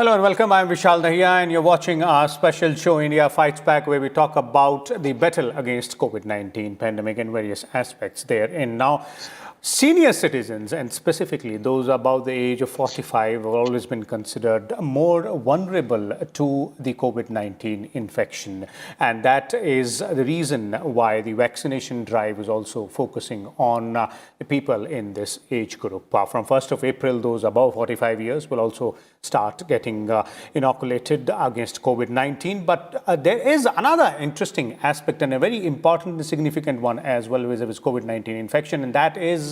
Hello and welcome. I'm Vishal Dahiya and you're watching our special show India Fights Back, where we talk about the battle against COVID-19 pandemic and various aspects therein. Now, senior citizens and specifically those above the age of 45 have always been considered more vulnerable to the COVID-19 infection, and that is the reason why the vaccination drive is also focusing on the people in this age group. From 1st of April, those above 45 years will also start getting inoculated against COVID-19. But there is another interesting aspect and a very important and significant one as well with COVID-19 infection, and that is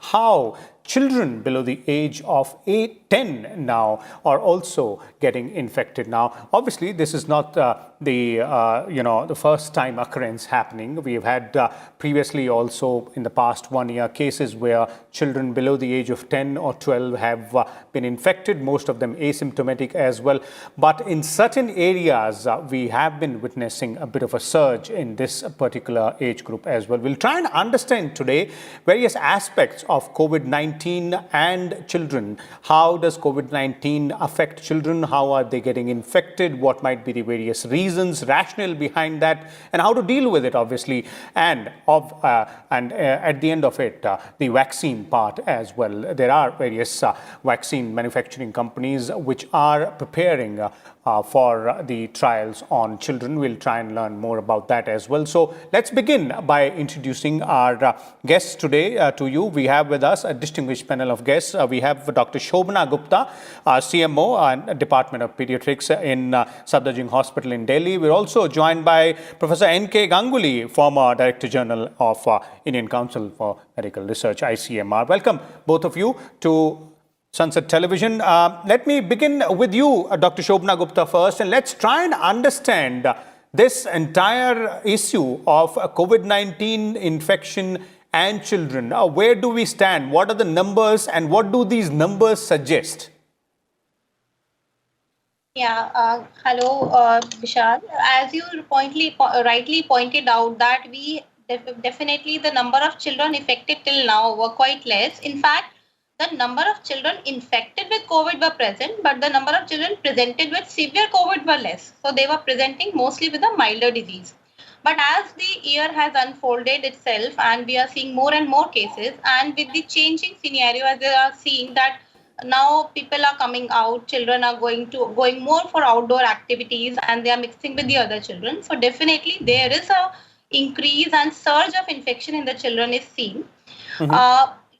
how children below the age of 10 now are also getting infected. Now, obviously, this is not the first time occurrence happening. We have had previously also in the past 1 year cases where children below the age of 10 or 12 have been infected, most of them asymptomatic as well. But in certain areas, we have been witnessing a bit of a surge in this particular age group as well. We'll try and understand today various aspects of COVID-19 and children. How does COVID-19 affect children? How are they getting infected? What might be the various reasons, rationale behind that, and how to deal with it, obviously. And at the end of it, the vaccine part as well. There are various vaccine manufacturing companies which are preparing for the trials on children. We'll try and learn more about that as well. So let's begin by introducing our guests today to you. We have with us a distinguished panel of guests. We have Dr. Shobhana Gupta, CMO and Department of Pediatrics in Safdarjung Hospital in Delhi. We're also joined by Professor N.K. Ganguly, former Director General of Indian Council for Medical Research, ICMR. Welcome, both of you, to Sunset Television. Let me begin with you, Dr. Shobhana Gupta, first, and let's try and understand this entire issue of COVID-19 infection and children. Where do we stand? What are the numbers and what do these numbers suggest? Yeah, hello, Vishal. As you rightly pointed out that we definitely the number of children affected till now were quite less. In fact, the number of children infected with COVID were present, but the number of children presented with severe COVID were less. So they were presenting mostly with a milder disease. But as the year has unfolded itself and we are seeing more and more cases, and with the changing scenario, as they are seeing that now people are coming out, children are going more for outdoor activities and they are mixing with the other children. So definitely there is a increase and surge of infection in the children is seen.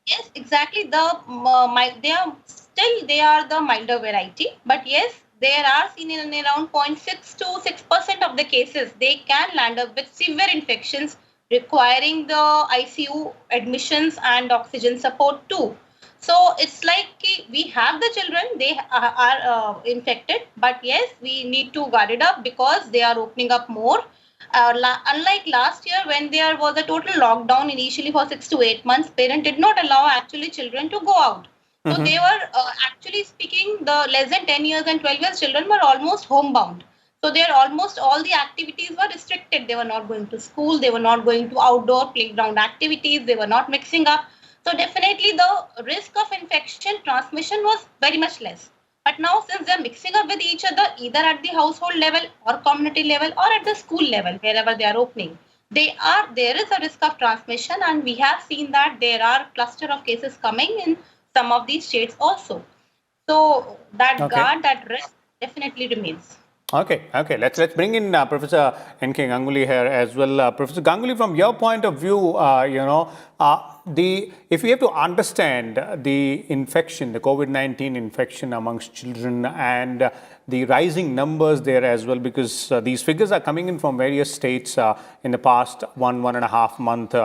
Yes, exactly. They are the milder variety, but yes, there are seen in around 0.6 to 6% of the cases they can land up with severe infections requiring the ICU admissions and oxygen support too. So it's like we have the children, they are infected, but yes, we need to guard it up because they are opening up more. Unlike last year when there was a total lockdown initially for 6 to 8 months, parents did not allow actually children to go out. So they were actually speaking, the less than 10 years and 12 years children were almost homebound. So almost all the activities were restricted. They were not going to school, they were not going to outdoor playground activities, they were not mixing up. So definitely the risk of infection transmission was very much less. But now since they're mixing up with each other, either at the household level or community level or at the school level, wherever they are opening, there is a risk of transmission, and we have seen that there are cluster of cases coming in some of these states also. So that that risk definitely remains. Okay. Let's bring in Professor N.K. Ganguly here as well. Professor Ganguly, from your point of view, if we have to understand the infection, the COVID-19 infection amongst children and the rising numbers there as well, because these figures are coming in from various states in the past 1.5 months.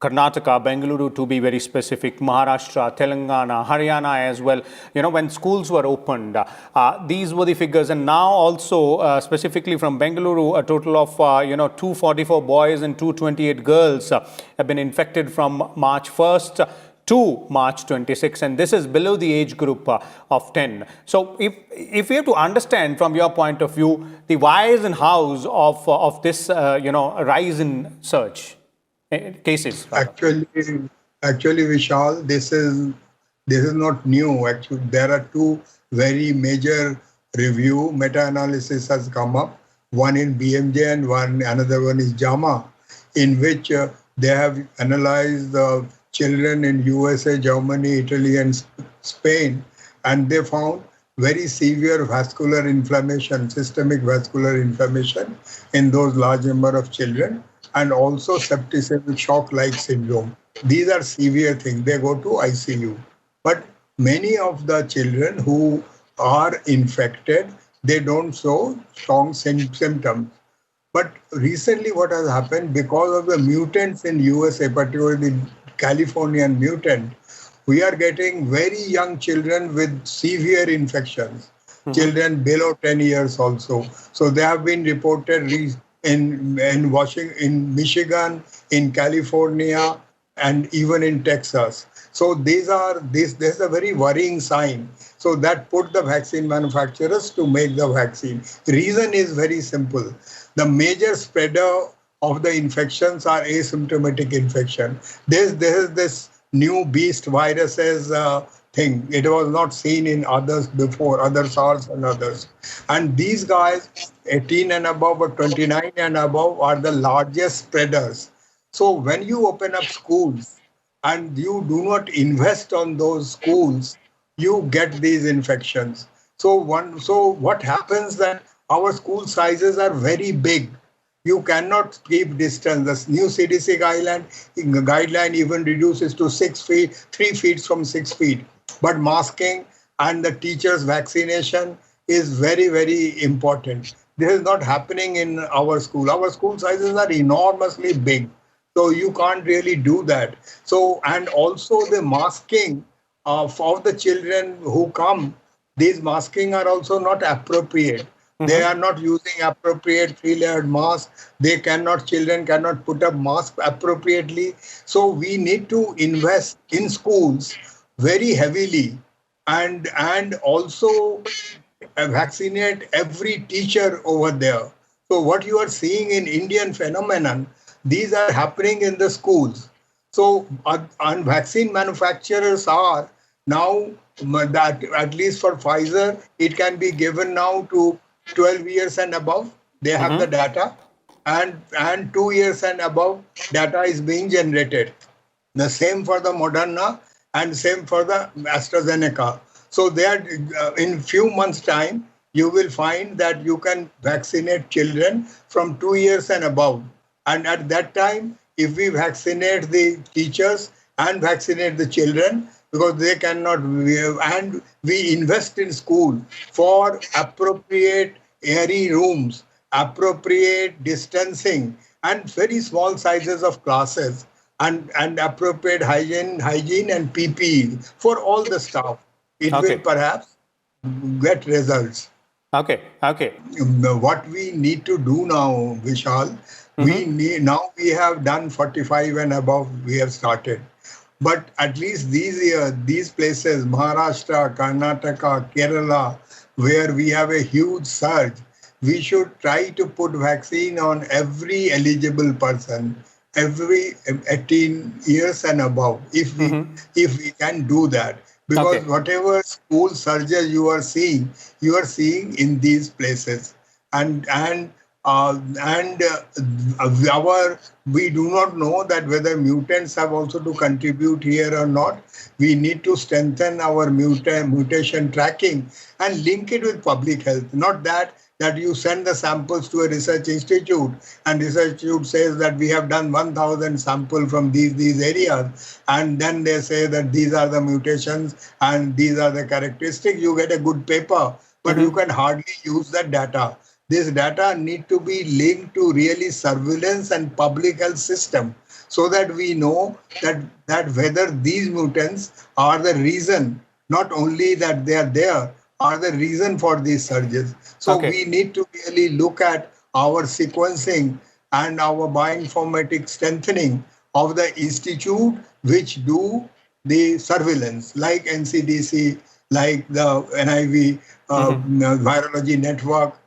Karnataka, Bengaluru to be very specific, Maharashtra, Telangana, Haryana as well. When schools were opened, these were the figures. And now also specifically from Bengaluru, a total of 244 boys and 228 girls have been infected from March 1st to March 26, and this is below the age group of 10. So if we have to understand from your point of view the whys and hows of this rise in surge cases. Actually, Vishal, this is not new. Actually, there are two very major review, meta-analysis has come up, one in BMJ and another one is JAMA, in which they have analyzed the children in USA, Germany, Italy, and Spain, and they found very severe vascular inflammation, systemic vascular inflammation in those large number of children, and also septicemic shock-like syndrome. These are severe things. They go to ICU. But many of the children who are infected, they don't show strong symptoms. But recently what has happened, because of the mutants in USA, particularly the Californian mutant, we are getting very young children with severe infections, children below 10 years also. So they have been reported in Washington, in Michigan, in California, and even in Texas. So there's a very worrying sign. So that put the vaccine manufacturers to make the vaccine. Reason is very simple. The major spreader of the infections are asymptomatic infection. There's this new beast viruses thing. It was not seen in others before, other SARS and others. And these guys, 18 and above or 29 and above, are the largest spreaders. So when you open up schools and you do not invest on those schools, you get these infections. So what happens that our school sizes are very big. You cannot keep distance. The new CDC guideline even reduces to 6 feet, 3 feet from 6 feet. But masking and the teachers' vaccination is very, very important. This is not happening in our school. Our school sizes are enormously big. So you can't really do that. So, and also the masking for the children who come, these masking are also not appropriate. They are not using appropriate 3-layered mask. Children cannot put up mask appropriately. So we need to invest in schools very heavily and also vaccinate every teacher over there. So what you are seeing in Indian phenomenon, these are happening in the schools. So and vaccine manufacturers are now, that at least for Pfizer, it can be given now to 12 years and above. They have the data, and 2 years and above data is being generated. The same for the Moderna and same for the AstraZeneca. So they are in few months' time, you will find that you can vaccinate children from 2 years and above. And at that time, if we vaccinate the teachers and vaccinate the children, because they cannot, and we invest in school for appropriate airy rooms, appropriate distancing, and very small sizes of classes, and appropriate hygiene and PPE for all the staff, it will perhaps get results. Okay. What we need to do now, Vishal, we have done 45 and above, we have started. But at least these places, Maharashtra, Karnataka, Kerala, where we have a huge surge, we should try to put vaccine on every eligible person, every 18 years and above, if we can do that. Because whatever school surges you are seeing in these places. We do not know that whether mutants have also to contribute here or not. We need to strengthen our mutation tracking and link it with public health. Not that you send the samples to a research institute and research institute says that we have done 1,000 samples from these areas, and then they say that these are the mutations and these are the characteristics. You get a good paper, but you can hardly use that data. This data need to be linked to really surveillance and public health system, so that we know that whether these mutants are the reason, not only that they are there, are the reason for these surges. So we need to really look at our sequencing and our bioinformatics strengthening of the institute which do the surveillance, like NCDC, like the NIV virology network.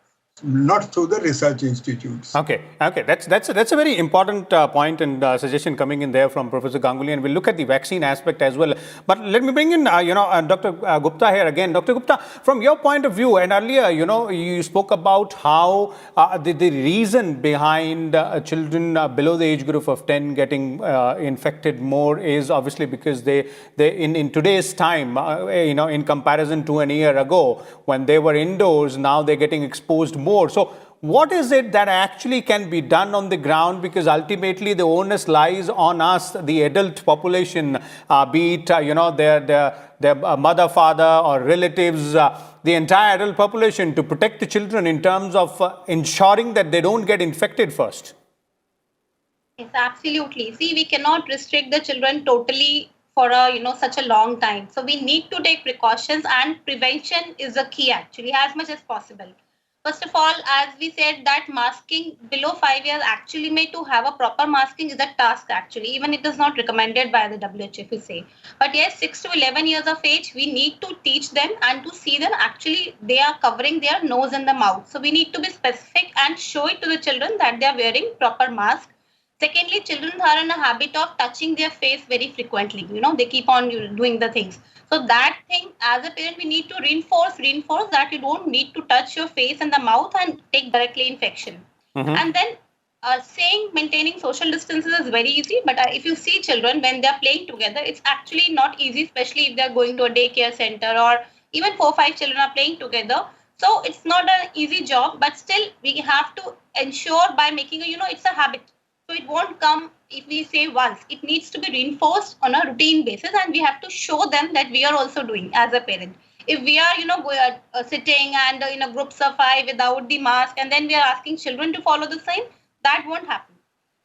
not through the research institutes. Okay, that's a very important point and suggestion coming in there from Professor Ganguly, and we'll look at the vaccine aspect as well. But let me bring in Dr. Gupta here again. Dr. Gupta, from your point of view, and earlier you spoke about how the reason behind children below the age group of 10 getting infected more is obviously because they in today's time, in comparison to an year ago when they were indoors, now they're getting exposed more. So what is it that actually can be done on the ground? Because ultimately the onus lies on us, the adult population, be it their mother, father, or relatives, the entire adult population, to protect the children in terms of ensuring that they don't get infected first. Yes, absolutely. See, we cannot restrict the children totally for such a long time. So we need to take precautions, and prevention is the key actually, as much as possible. First of all, as we said, that masking below 5 years actually made to have a proper masking is a task actually. Even it is not recommended by the WHO, if you say. But yes, 6 to 11 years of age, we need to teach them and to see them actually they are covering their nose and the mouth. So we need to be specific and show it to the children that they are wearing proper mask. Secondly, children are in a habit of touching their face very frequently. They keep on doing the things. So that thing, as a parent, we need to reinforce that you don't need to touch your face and the mouth and take directly infection. And then maintaining social distances is very easy. But if you see children when they're playing together, it's actually not easy, especially if they're going to a daycare center or even 4 or 5 children are playing together. So it's not an easy job, but still we have to ensure by making it's a habit. So it won't come if we say once. It needs to be reinforced on a routine basis, and we have to show them that we are also doing as a parent. If we are, sitting and in groups of 5 without the mask, and then we are asking children to follow the same, that won't happen.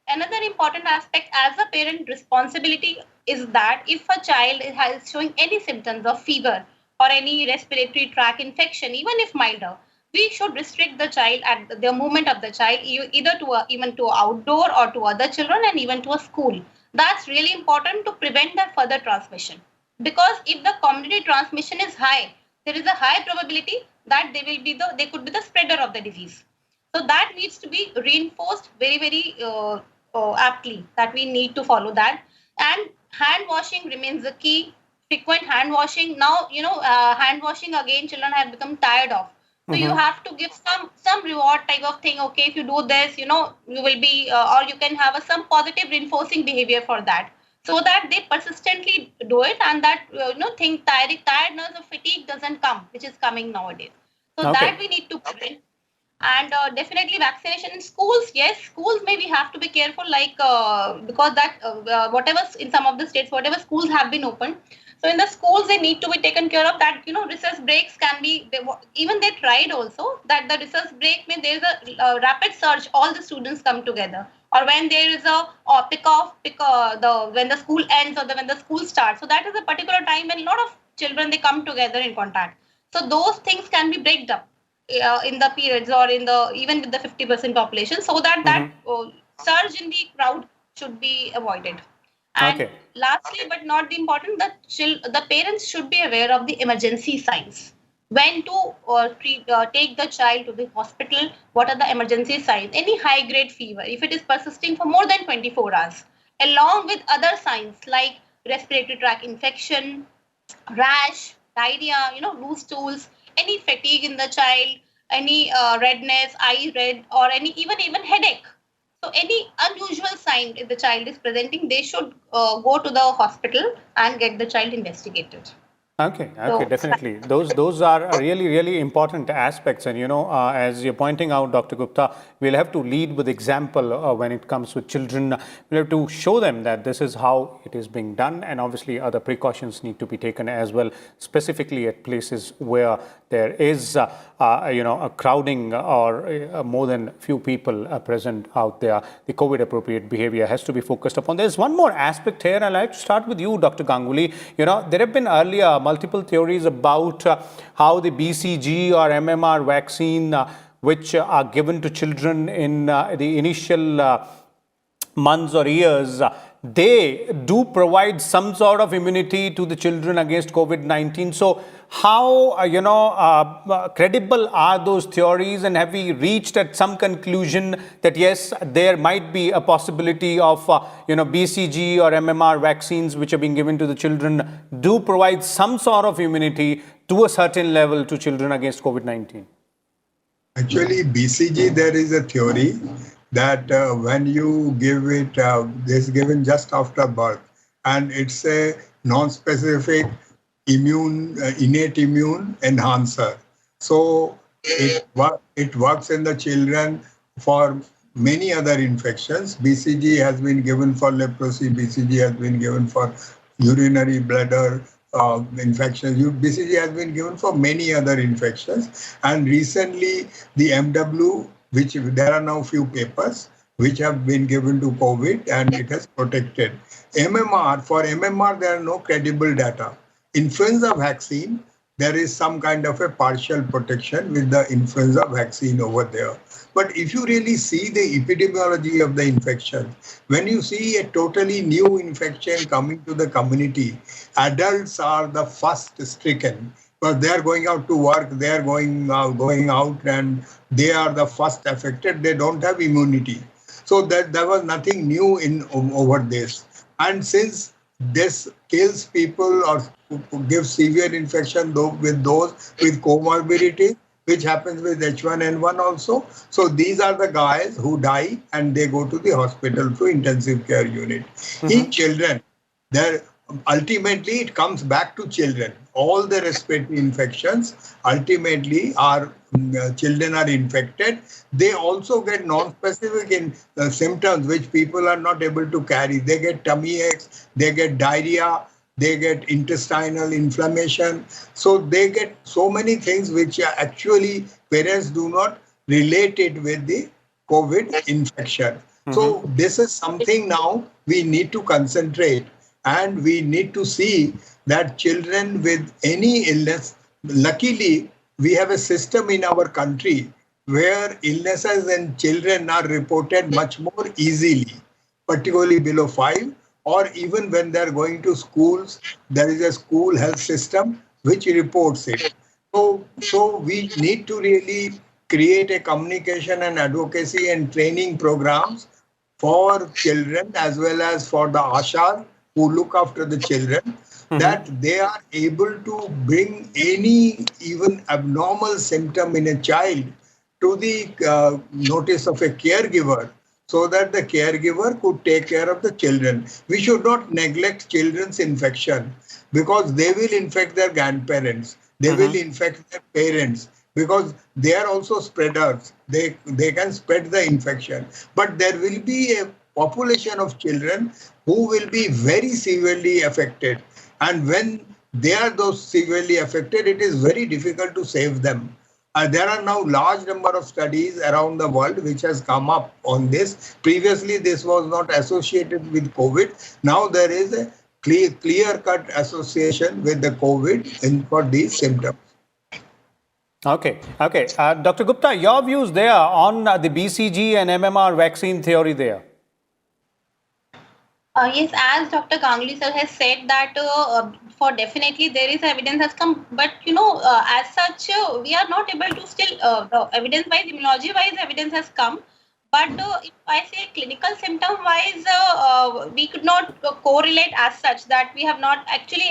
Another important aspect as a parent responsibility is that if a child is showing any symptoms of fever or any respiratory tract infection, even if milder, we should restrict the child at the movement of the child, either even to outdoor or to other children and even to a school. That's really important to prevent the further transmission. Because if the community transmission is high, there is a high probability that they could be the spreader of the disease. So that needs to be reinforced very, very aptly, that we need to follow that. And hand washing remains the key. Frequent hand washing. Now, hand washing again, children have become tired of. So you have to give some reward type of thing. Okay, if you do this, you will be, or you can have some positive reinforcing behavior for that, so that they persistently do it, and that tiredness or fatigue doesn't come, which is coming nowadays. So that we need to prevent. And definitely vaccination in schools. Yes, schools maybe have to be careful, because that whatever in some of the states, whatever schools have been opened. So in the schools, they need to be taken care of. That recess breaks can be. They tried also that the recess break there is a rapid surge. All the students come together, or when there is a when the school ends or when the school starts. So that is a particular time when a lot of children they come together in contact. So those things can be breaked up in the periods or even with the 50% population, so that surge in the crowd should be avoided. And lastly, but not the important, the parents should be aware of the emergency signs. When to take the child to the hospital, what are the emergency signs? Any high-grade fever, if it is persisting for more than 24 hours, along with other signs like respiratory tract infection, rash, diarrhea, loose stools, any fatigue in the child, any redness, eye red, or even headache. So any unusual sign if the child is presenting, they should go to the hospital and get the child investigated. Okay, definitely. Those are really, really important aspects. And, as you're pointing out, Dr. Gupta, we'll have to lead with example when it comes to children. We'll have to show them that this is how it is being done. And obviously, other precautions need to be taken as well, specifically at places where there is, a crowding or more than few people present out there. The COVID-appropriate behavior has to be focused upon. There's one more aspect here. I'd like to start with you, Dr. Ganguly. There have been earlier multiple theories about how the BCG or MMR vaccine, which are given to children in the initial months or years, they do provide some sort of immunity to the children against COVID-19. So how, credible are those theories, and have we reached at some conclusion that yes, there might be a possibility of, BCG or MMR vaccines which are being given to the children do provide some sort of immunity to a certain level to children against COVID-19? Actually, BCG, there is a theory that when you give it, this is given just after birth, and it's a non-specific innate immune enhancer. So it works in the children for many other infections. BCG has been given for leprosy. BCG has been given for urinary bladder infections. BCG has been given for many other infections. And recently, the MW, which there are now few papers which have been given to COVID, and it has protected. MMR, for MMR, there are no credible data. Influenza vaccine, there is some kind of a partial protection with the influenza vaccine over there. But if you really see the epidemiology of the infection, when you see a totally new infection coming to the community, adults are the first stricken. But they are going out to work, they are going out, and they are the first affected. They don't have immunity. So that there was nothing new over this. And since this kills people or gives severe infection with those with comorbidity, which happens with H1N1 also. So these are the guys who die and they go to the hospital to intensive care unit. In children, ultimately it comes back to children. All the respiratory infections ultimately are children are infected. They also get non-specific symptoms which people are not able to carry. They get tummy aches, they get diarrhea, they get intestinal inflammation. So they get so many things which actually parents do not relate it with the COVID infection. So this is something now we need to concentrate, and we need to see that children with any illness, luckily we have a system in our country where illnesses in children are reported much more easily, particularly below 5. Or even when they're going to schools, there is a school health system which reports it. So we need to really create a communication and advocacy and training programs for children as well as for the ASHA who look after the children, that they are able to bring any even abnormal symptom in a child to the notice of a caregiver, so that the caregiver could take care of the children. We should not neglect children's infection, because they will infect their grandparents. They will infect their parents, because they are also spreaders. They can spread the infection. But there will be a population of children who will be very severely affected. And when they are those severely affected, it is very difficult to save them. There are now large number of studies around the world which has come up on this. Previously, this was not associated with COVID. Now there is a clear-cut association with the COVID for these symptoms. Okay. Dr. Gupta, your views there on the BCG and MMR vaccine theory there? Yes, as Dr. Ganguly sir has said that for definitely there is evidence has come, but as such we are not able to still evidence-wise, immunology-wise evidence has come, but if I say clinical symptom-wise, we could not correlate as such, that we have not actually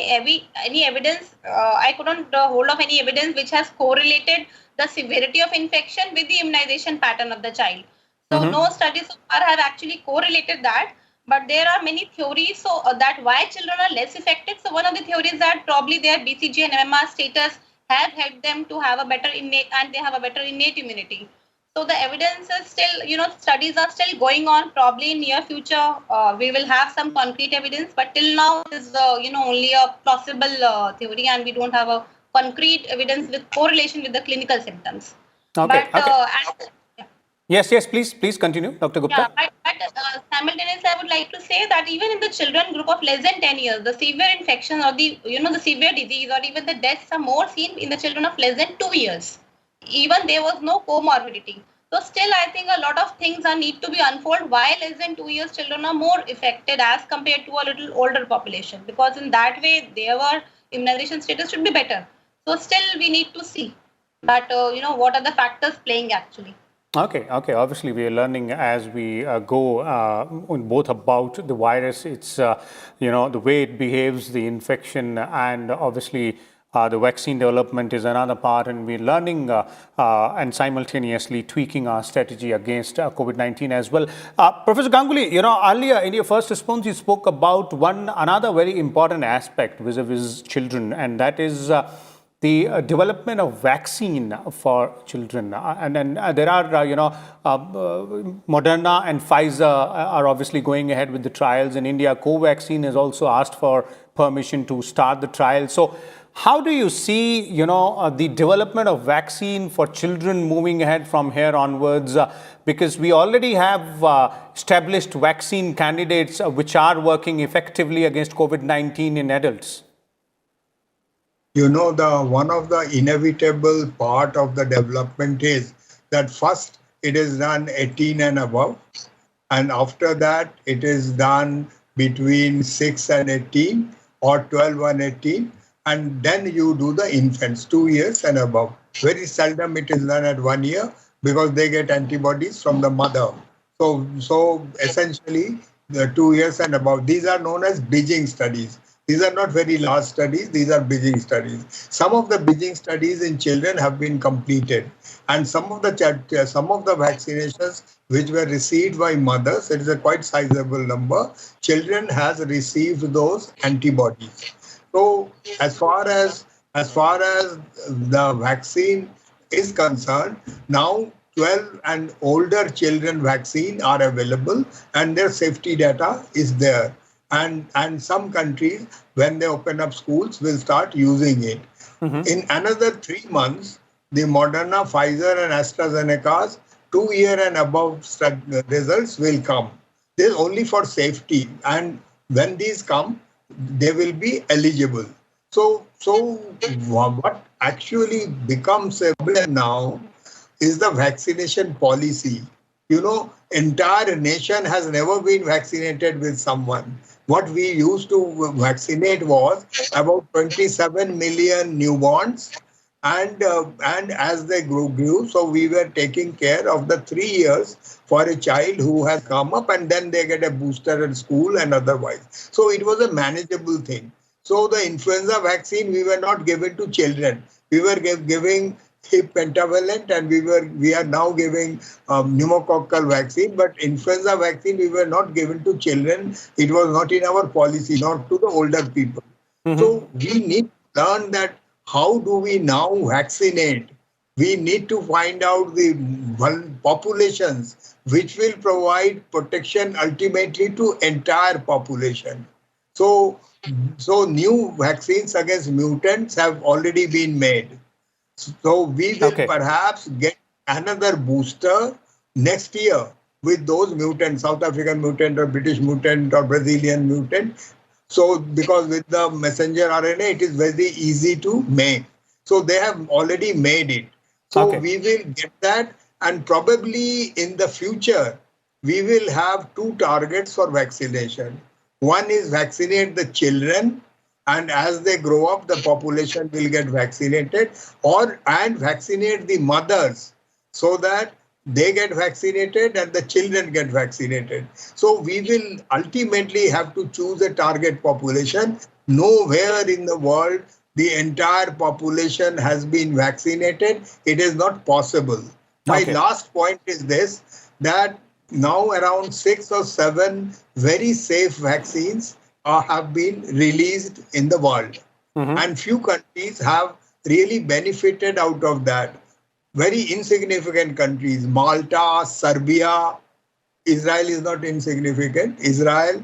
any evidence. I couldn't hold of any evidence which has correlated the severity of infection with the immunization pattern of the child. So no studies so far have actually correlated that. But there are many theories that why children are less affected. So one of the theories is that probably their BCG and MMR status have helped them to have a better innate, and they have a better innate immunity. So the evidence is still, studies are still going on. Probably in near future, we will have some concrete evidence. But till now, it is only a plausible theory, and we don't have a concrete evidence with correlation with the clinical symptoms. Okay. Yes, please continue, Dr. Gupta. Yeah, but simultaneously, I would like to say that even in the children group of less than 10 years, the severe infection or the severe disease or even the deaths are more seen in the children of less than 2 years. Even there was no comorbidity. So still, I think a lot of things are need to be unfold. Why less than 2 years children are more affected as compared to a little older population? Because in that way, their immunization status should be better. So still, we need to see that what are the factors playing actually. Okay. Obviously, we are learning as we go both about the virus, its the way it behaves, the infection, and obviously the vaccine development is another part, and we're learning and simultaneously tweaking our strategy against COVID-19 as well. Professor Ganguly, earlier in your first response, you spoke about another very important aspect vis-a-vis children, and that is the development of vaccine for children. And then there are, Moderna and Pfizer are obviously going ahead with the trials. In India, Covaxin has also asked for permission to start the trial. So how do you see, the development of vaccine for children moving ahead from here onwards? Because we already have established vaccine candidates which are working effectively against COVID-19 in adults. One of the inevitable part of the development is that first it is done 18 and above, and after that it is done between 6 and 18 or 12 and 18, and then you do the infants 2 years and above. Very seldom it is done at 1 year because they get antibodies from the mother. So essentially the 2 years and above. These are known as bridging studies. These are not very large studies. These are bridging studies. Some of the bridging studies in children have been completed, and some of the vaccinations which were received by mothers, it is a quite sizable number. Children has received those antibodies. So as far as the vaccine is concerned, now 12 and older children vaccine are available, and their safety data is there. And some countries, when they open up schools, will start using it. Mm-hmm. In another 3 months, the Moderna, Pfizer, and AstraZeneca's 2 year and above results will come. This is only for safety, and when these come, they will be eligible. So what actually becomes a problem now is the vaccination policy. Entire nation has never been vaccinated with someone. What we used to vaccinate was about 27 million newborns, and as they grew, so we were taking care of the 3 years for a child who has come up, and then they get a booster in school and otherwise. So it was a manageable thing. So the influenza vaccine we were not giving to children. We were giving hip pentavalent, and we are now giving pneumococcal vaccine, but influenza vaccine we were not given to children. It was not in our policy, not to the older people. Mm-hmm. So we need to learn that how do we now vaccinate? We need to find out the populations which will provide protection ultimately to entire population. So new vaccines against mutants have already been made. So we will perhaps get another booster next year with those mutants, South African mutant or British mutant or Brazilian mutant. So because with the messenger RNA, it is very easy to make. So they have already made it. So we will get that, and probably in the future, we will have 2 targets for vaccination. One is vaccinate the children, and as they grow up, the population will get vaccinated, and vaccinate the mothers so that they get vaccinated and the children get vaccinated. So we will ultimately have to choose a target population. Nowhere in the world the entire population has been vaccinated. It is not possible. My last point is this, that now around 6 or 7 very safe vaccines have been released in the world. Mm-hmm. And few countries have really benefited out of that. Very insignificant countries, Malta, Serbia, Israel is not insignificant, Israel,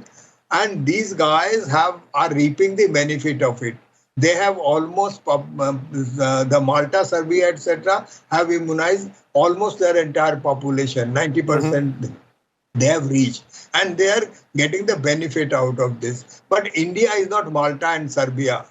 and these guys are reaping the benefit of it. They have almost, the Malta, Serbia, etc. have immunized almost their entire population, 90%. Mm-hmm. They have reached, and they are getting the benefit out of this. But India is not Malta and Serbia.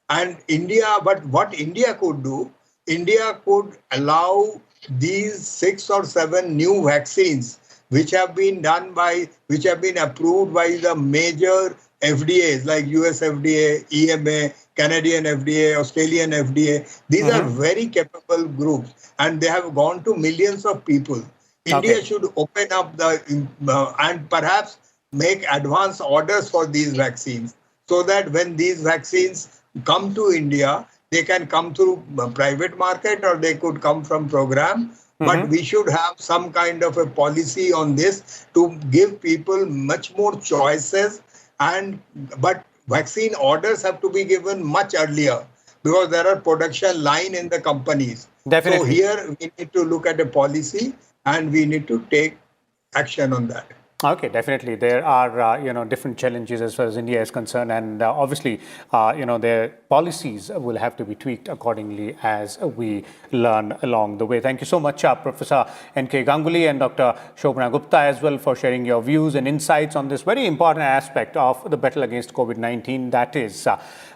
But what India could do, India could allow these 6 or 7 new vaccines which have been approved by the major FDAs like US FDA, EMA, Canadian FDA, Australian FDA. These are very capable groups and they have gone to millions of people. India should open up and perhaps make advance orders for these vaccines so that when these vaccines come to India, they can come through private market or they could come from program. But we should have some kind of a policy on this to give people much more choices. But vaccine orders have to be given much earlier because there are production line in the companies. Definitely. So here we need to look at a policy and we need to take action on that. Okay, definitely. There are, different challenges as far as India is concerned. And obviously, their policies will have to be tweaked accordingly as we learn along the way. Thank you so much, Professor N.K. Ganguly and Dr. Shobhana Gupta as well for sharing your views and insights on this very important aspect of the battle against COVID-19, that is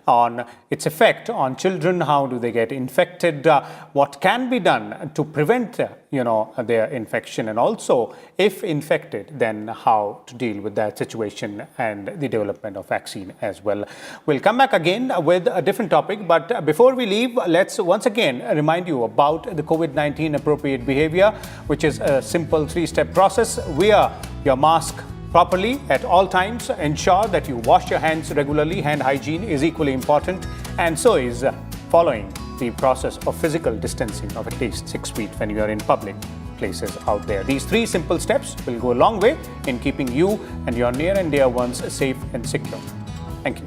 on its effect on children. How do they get infected? What can be done to prevent, their infection? And also, if infected, then how to deal with that situation and the development of vaccine as well. We'll come back again with a different topic. But before we leave, let's once again remind you about the COVID-19 appropriate behavior, which is a simple 3-step process. Wear your mask properly at all times. Ensure that you wash your hands regularly. Hand hygiene is equally important, and so is following the process of physical distancing of at least 6 feet when you are in public places out there. These 3 simple steps will go a long way in keeping you and your near and dear ones safe and secure. Thank you.